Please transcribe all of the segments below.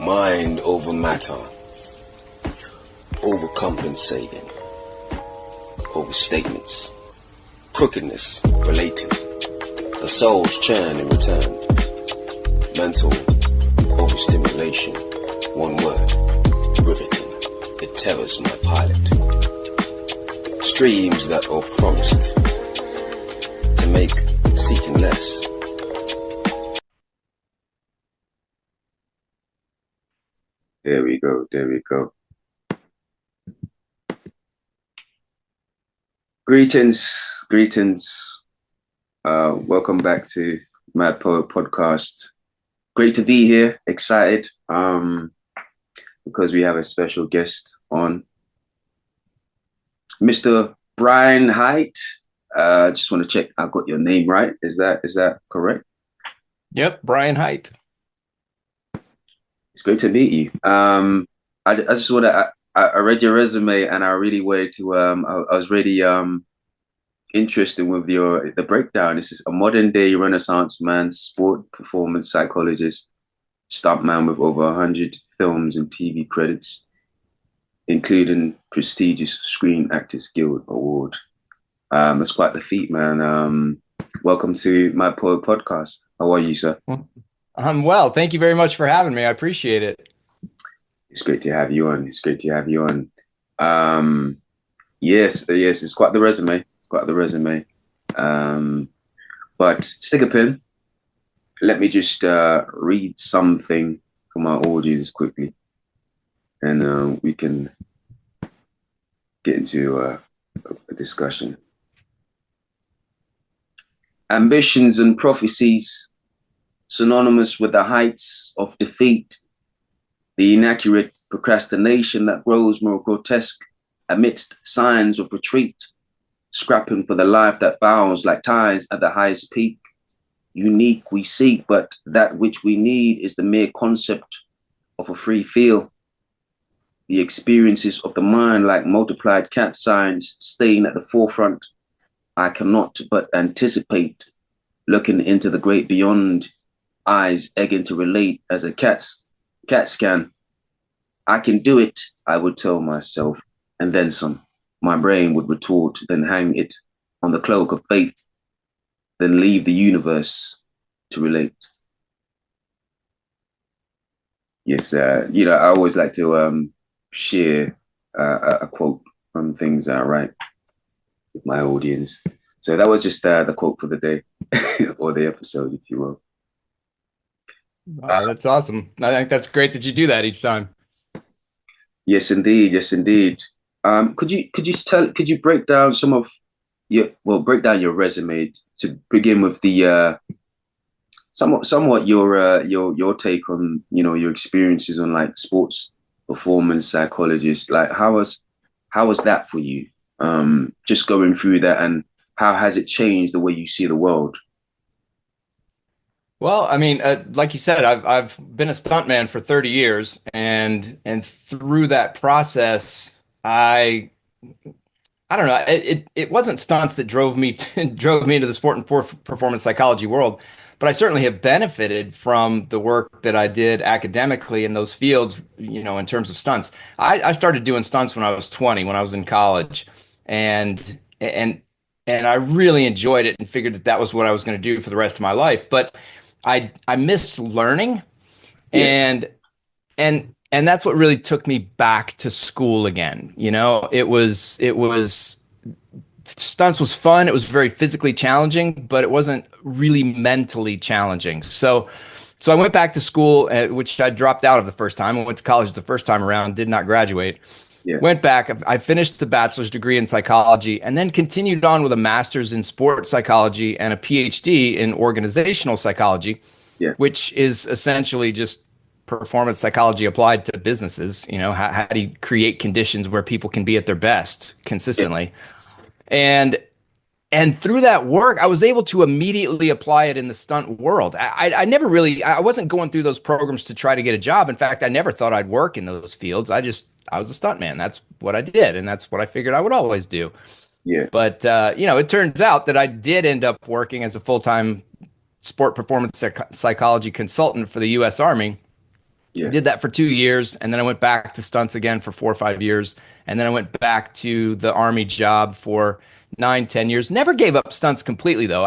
Mind over matter, overcompensating, overstatements, crookedness relating, the soul's churn in return, mental overstimulation, one word, riveting, it terrors my pilot. Streams that are promised to make seeking less. There we go, there we go. Greetings. Welcome back to Mad Poet Podcast. Great to be here, excited, because we have a special guest on. Mr. Brian Hite. Just want to check I got your name right. Is that correct? Yep, Brian Hite. It's great to meet you. I just want to. I read your resume and I really wanted to. I was really interested with the breakdown. This is a modern day Renaissance man, sport performance psychologist, stuntman with over 100 films and TV credits, including prestigious Screen Actors Guild Award. That's quite the feat, man. Welcome to my Poet Podcast. How are you, sir? I'm well. Thank you very much for having me. I appreciate it. It's great to have you on. Yes, it's quite the resume. But stick a pin. Let me just read something for my audience quickly, and we can get into a discussion. Ambitions and prophecies, synonymous with the heights of defeat, the inaccurate procrastination that grows more grotesque amidst signs of retreat, scrapping for the life that bows like ties at the highest peak. Unique we seek, but that which we need is the mere concept of a free feel. The experiences of the mind like multiplied cat signs staying at the forefront. I cannot but anticipate, looking into the great beyond, eyes egging to relate as a cat scan. I can do it, I would tell myself, and then some. My brain would retort, then hang it on the cloak of faith, then leave the universe to relate. Yes, I always like to share a quote from things I write with my audience. So that was just the quote for the day or the episode, if you will. That's awesome. I think that's great that you do that each time. Yes, indeed. Yes, indeed. Could you break down break down your resume to begin with the somewhat your take on your experiences on like sports performance psychologist. Like how was that for you? Just going through that, and how has it changed the way you see the world? Well, I mean, like you said, I've been a stuntman for 30 years, and through that process, I don't know, it wasn't stunts that drove me drove me into the sport and performance psychology world, but I certainly have benefited from the work that I did academically in those fields, in terms of stunts. I started doing stunts when I was 20, when I was in college, and and and I really enjoyed it and figured that that was what I was going to do for the rest of my life. But I missed learning, Yeah, and that's what really took me back to school again. It was stunts was fun. It was very physically challenging, but it wasn't really mentally challenging. So I went back to school, which I dropped out of the first time. I went to college the first time around, did not graduate. yeah, Went back. I finished the bachelor's degree in psychology and then continued on with a master's in sports psychology and a PhD in organizational psychology, yeah, which is essentially just performance psychology applied to businesses. How do you create conditions where people can be at their best yeah, consistently? And and through that work, I was able to immediately apply it in the stunt world. I never really, I wasn't going through those programs to try to get a job. In fact, I never thought I'd work in those fields. I was a stunt man. That's what I did. And that's what I figured I would always do. yeah, But, it turns out that I did end up working as a full-time sport performance psychology consultant for the U.S. Army. I Yeah. did that for 2 years, and then I went back to stunts again for 4 or 5 years, and then I went back to the Army job for 9, 10 years. Never gave up stunts completely, though.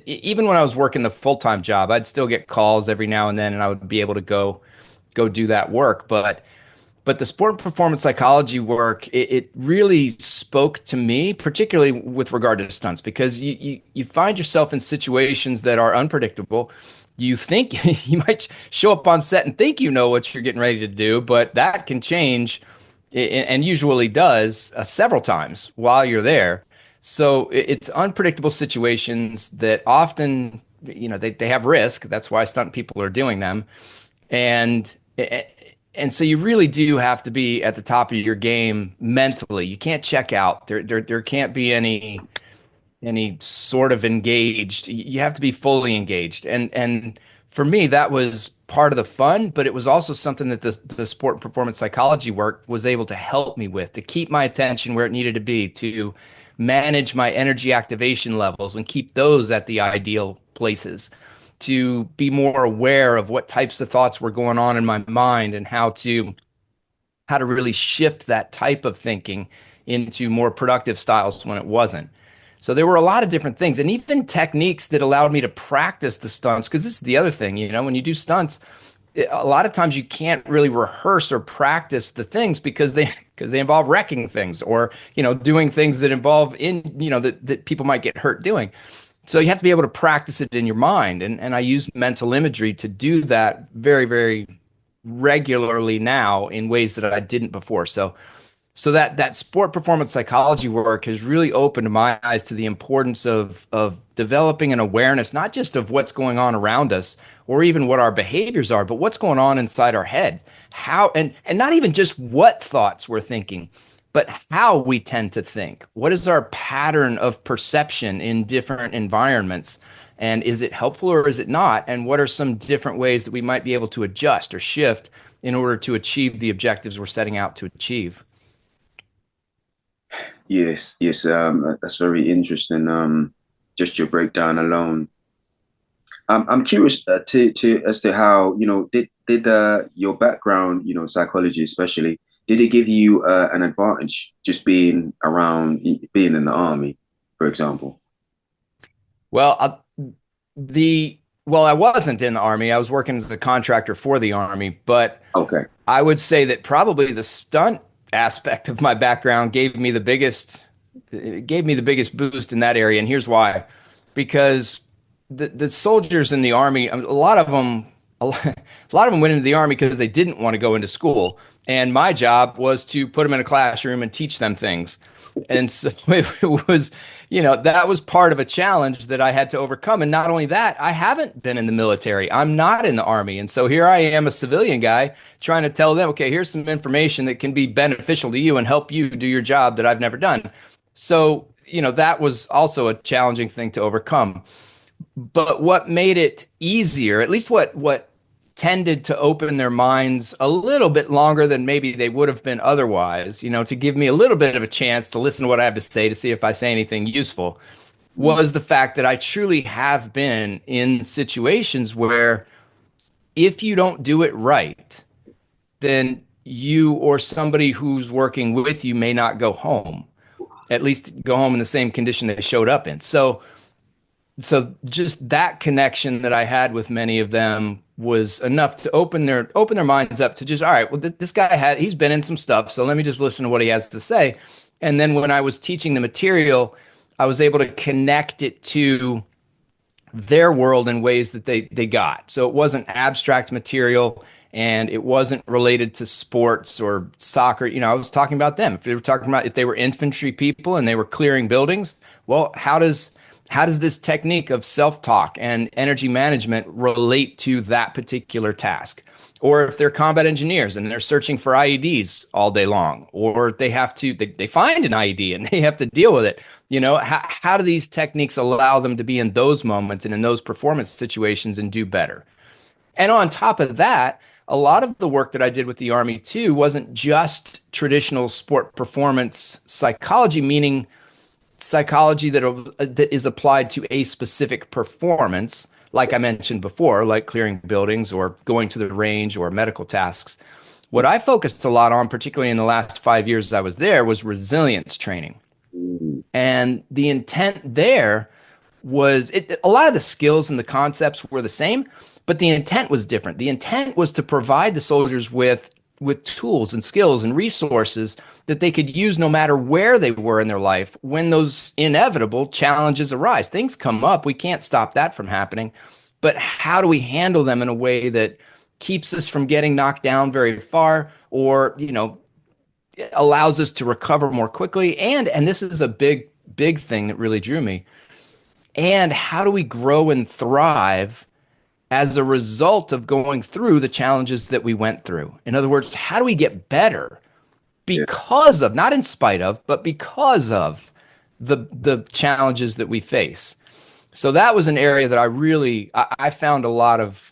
Even when I was working the full-time job, I'd still get calls every now and then, and I would be able to go do that work. But the sport and performance psychology work, it really spoke to me, particularly with regard to stunts, because you find yourself in situations that are unpredictable. You think you might show up on set and think you know what you're getting ready to do, but that can change and usually does several times while you're there. So it's unpredictable situations that often, they have risk. That's why stunt people are doing them. And and so you really do have to be at the top of your game mentally. You can't check out. There can't be any sort of engaged. You have to be fully engaged. And for me, that was part of the fun, but it was also something that the sport and performance psychology work was able to help me with, to keep my attention where it needed to be, to manage my energy activation levels and keep those at the ideal places, to be more aware of what types of thoughts were going on in my mind and how to really shift that type of thinking into more productive styles when it wasn't. So there were a lot of different things, and even techniques that allowed me to practice the stunts. Because this is the other thing, when you do stunts, a lot of times you can't really rehearse or practice the things because they involve wrecking things, or doing things that involve that people might get hurt doing. So you have to be able to practice it in your mind, and I use mental imagery to do that very, very regularly now in ways that I didn't before. So that sport performance psychology work has really opened my eyes to the importance of developing an awareness, not just of what's going on around us or even what our behaviors are, but what's going on inside our head. How and not even just what thoughts we're thinking, but how we tend to think. What is our pattern of perception in different environments? And is it helpful or is it not? And what are some different ways that we might be able to adjust or shift in order to achieve the objectives we're setting out to achieve? Yes, yes, that's very interesting. Just your breakdown alone. I'm curious to as to how did your background, psychology especially, did it give you an advantage just being around, being in the army, for example? Well, the well, I wasn't in the Army. I was working as a contractor for the Army, but Okay. I would say that probably the stunt aspect of my background gave me the biggest boost in that area, and here's why. Because the soldiers in the Army, a lot of them, a lot of them went into the Army because they didn't want to go into school, and my job was to put them in a classroom and teach them things. And so it was, that was part of a challenge that I had to overcome. And not only that, I haven't been in the military. I'm not in the Army. And so here I am, a civilian guy, trying to tell them, okay, here's some information that can be beneficial to you and help you do your job that I've never done. So, that was also a challenging thing to overcome. But what made it easier, at least what tended to open their minds a little bit longer than maybe they would have been otherwise, to give me a little bit of a chance to listen to what I have to say, to see if I say anything useful, was the fact that I truly have been in situations where if you don't do it right, then you or somebody who's working with you may not go home, at least go home in the same condition they showed up in. So just that connection that I had with many of them was enough to open their minds up to just, all right, well, this guy he's been in some stuff, so let me just listen to what he has to say. And then when I was teaching the material, I was able to connect it to their world in ways that they got. So it wasn't abstract material, and it wasn't related to sports or soccer. I was talking about them. If they were infantry people and they were clearing buildings, well, how does this technique of self-talk and energy management relate to that particular task? Or if they're combat engineers and they're searching for IEDs all day long, or they find an IED and they have to deal with it. How do these techniques allow them to be in those moments and in those performance situations and do better? And on top of that, a lot of the work that I did with the Army too wasn't just traditional sport performance psychology, meaning psychology that is applied to a specific performance, like I mentioned before, like clearing buildings or going to the range or medical tasks. What I focused a lot on, particularly in the last 5 years I was there, was resilience training. Mm, And the intent there was a lot of the skills and the concepts were the same, but the intent was different. The intent was to provide the soldiers with tools and skills and resources that they could use no matter where they were in their life when those inevitable challenges arise. Things come up, we can't stop that from happening, but how do we handle them in a way that keeps us from getting knocked down very far, or allows us to recover more quickly? And this is a big thing that really drew me. And how do we grow and thrive as a result of going through the challenges that we went through? In other words, how do we get better yeah, because of, not in spite of, but because of the challenges that we face? So that was an area that I found a lot of,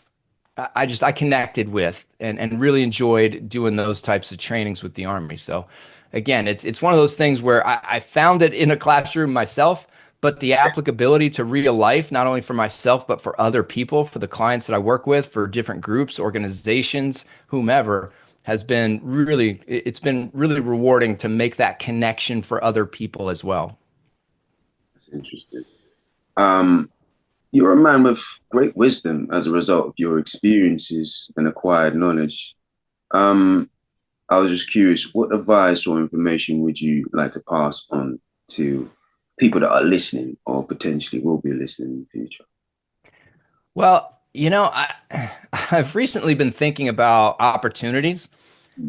I connected with and really enjoyed doing those types of trainings with the Army. So again, it's one of those things where I found it in a classroom myself, but the applicability to real life, not only for myself, but for other people, for the clients that I work with, for different groups, organizations, whomever, it's been really rewarding to make that connection for other people as well. that's interesting. Um, you're a man with great wisdom as a result of your experiences and acquired knowledge. Um, I was just curious, what advice or information would you like to pass on to people that are listening or potentially will be listening in the future? Well, I've recently been thinking about opportunities.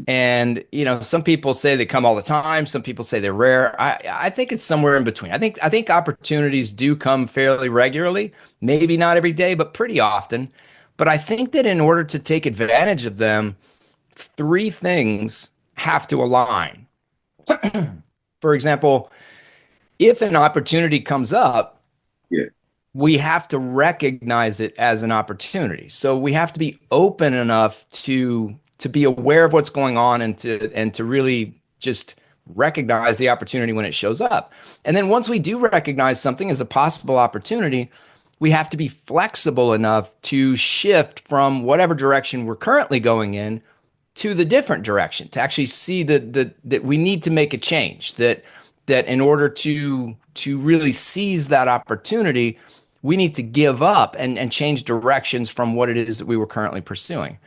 And some people say they come all the time. Some people say they're rare. I think it's somewhere in between. I think opportunities do come fairly regularly, maybe not every day, but pretty often. But I think that in order to take advantage of them, three things have to align. For example, if an opportunity comes up, Yeah, we have to recognize it as an opportunity. So we have to be open enough to be aware of what's going on and to really just recognize the opportunity when it shows up. And then once we do recognize something as a possible opportunity, we have to be flexible enough to shift from whatever direction we're currently going in to the different direction, to actually see that we need to make a change, that in order to really seize that opportunity, we need to give up and change directions from what it is that we were currently pursuing.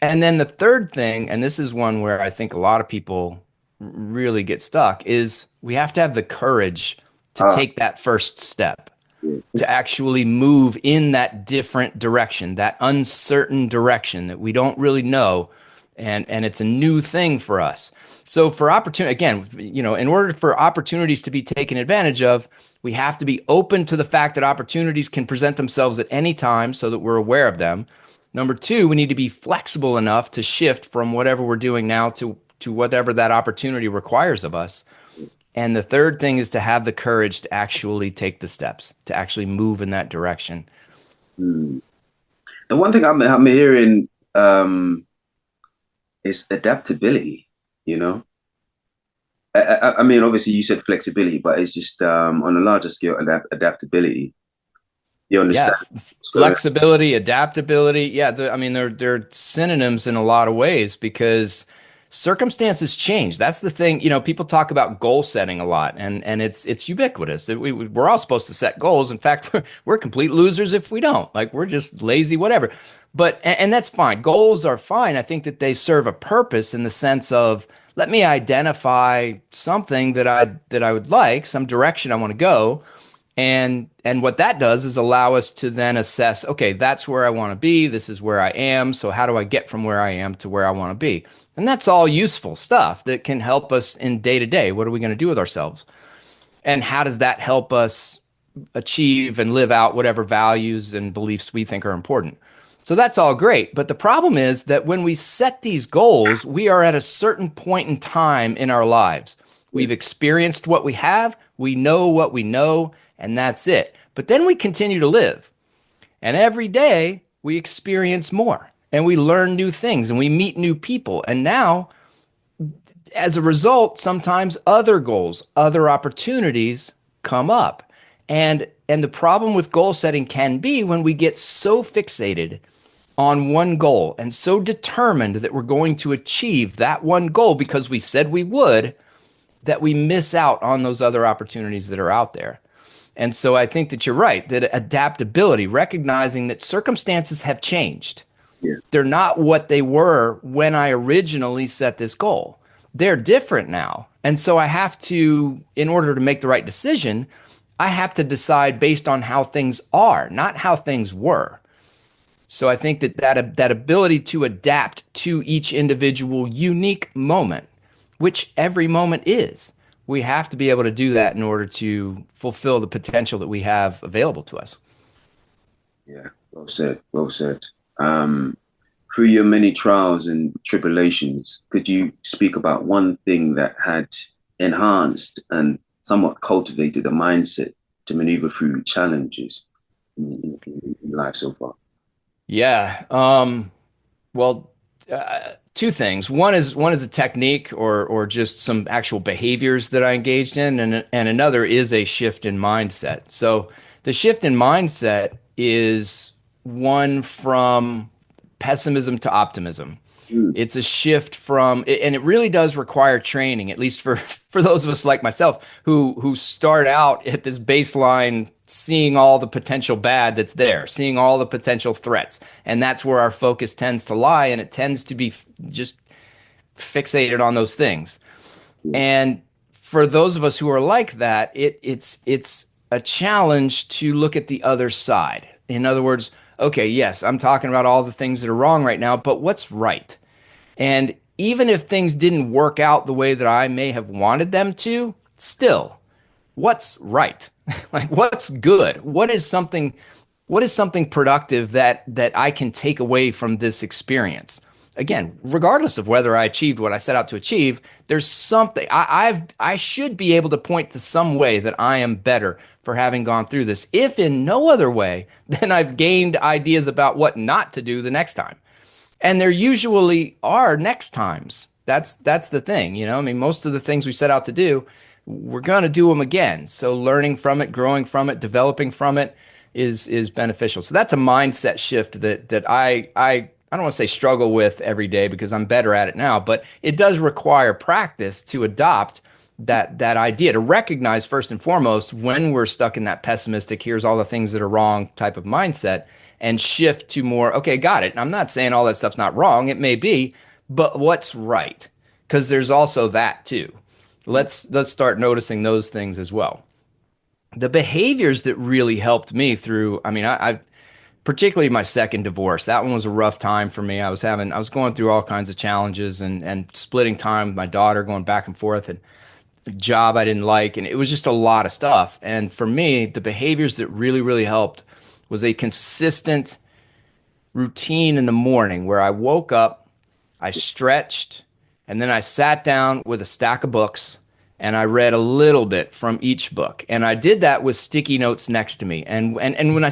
And then the third thing, and this is one where I think a lot of people really get stuck, is we have to have the courage to ah, take that first step, yeah, to actually move in that different direction, that uncertain direction that we don't really know. And it's a new thing for us. So for opportunity, again, in order for opportunities to be taken advantage of, we have to be open to the fact that opportunities can present themselves at any time so that we're aware of them. Number two, we need to be flexible enough to shift from whatever we're doing now to whatever that opportunity requires of us. And the third thing is to have the courage to actually take the steps, to actually move in that direction. mm. The one thing I'm hearing is adaptability, you know? I mean, obviously you said flexibility, but it's just on a larger scale, adaptability. You Yeah, understand? So, flexibility, adaptability. Yeah, I mean they're synonyms in a lot of ways because circumstances change. That's the thing. People talk about goal setting a lot, and it's ubiquitous. That we're all supposed to set goals. In fact, we're complete losers if we don't. Like we're just lazy, whatever. But and that's fine. Goals are fine. I think that they serve a purpose in the sense of let me identify something that I would like, some direction I want to go, and what that does is allow us to then assess, okay, that's where I want to be. This is where I am. So how do I get from where I am to where I want to be? And that's all useful stuff that can help us in day to day. What are we going to do with ourselves? And how does that help us achieve and live out whatever values and beliefs we think are important? So that's all great. But the problem is that when we set these goals, we are at a certain point in time in our lives. yeah. We've experienced what we have, we know what we know, and that's it. But then we continue to live. And every day we experience more and we learn new things and we meet new people. And now, as a result, sometimes other goals, other opportunities come up. And And the problem with goal setting can be when we get so fixated on one goal and so determined that we're going to achieve that one goal because we said we would, that we miss out on those other opportunities that are out there. And so I think that you're right, that adaptability, recognizing that circumstances have changed. Yeah. They're not what they were when I originally set this goal. They're different now. And so I have to, in order to make the right decision, I have to decide based on how things are, not how things were. So I think that ability to adapt to each individual unique moment, which every moment is, we have to be able to do that in order to fulfill the potential that we have available to us. Yeah. Well said. Well said. Um, through your many trials and tribulations, could you speak about one thing that had enhanced and somewhat cultivated a mindset to maneuver through challenges in life so far? Yeah. Well, two things. One is a technique or just some actual behaviors that I engaged in, and another is a shift in mindset. So the shift in mindset is one from pessimism to optimism. Mm, It's a shift from, and it really does require training, at least for for those of us like myself who start out at this baseline, seeing all the potential bad that's there, seeing all the potential threats, and that's where our focus tends to lie, and it tends to be just fixated on those things. yeah, And for those of us who are like that, it's a challenge to look at the other side. In other words, okay, yes, I'm talking about all the things that are wrong right now, but what's right? And even if things didn't work out the way that I may have wanted them to, still, what's right? Like what's good? What is something productive that I can take away from this experience? Again, regardless of whether I achieved what I set out to achieve, there's something I should be able to point to some way that I am better for having gone through this. If in no other way, then I've gained ideas about what not to do the next time. And there usually are next times. That's the thing, I mean, most of the things we set out to do, we're going to do them again. So learning from it, growing from it, developing from it is beneficial. So that's a mindset shift that I don't want to say struggle with every day because I'm better at it now, but it does require practice to adopt that idea, to recognize first and foremost when we're stuck in that pessimistic, here's all the things that are wrong type of mindset, and shift to more, okay, got it. And I'm not saying all that stuff's not wrong. It may be, but what's right? Because there's also that too. Let's start noticing those things as well. The behaviors that really helped me through, I mean, I particularly my second divorce. That one was a rough time for me. I was going through all kinds of challenges and splitting time with my daughter, going back and forth, and a job I didn't like, and it was just a lot of stuff. And for me, the behaviors that really, really helped was a consistent routine in the morning where I woke up, I stretched, and then I sat down with a stack of books and I read a little bit from each book. And I did that with sticky notes next to me. And when I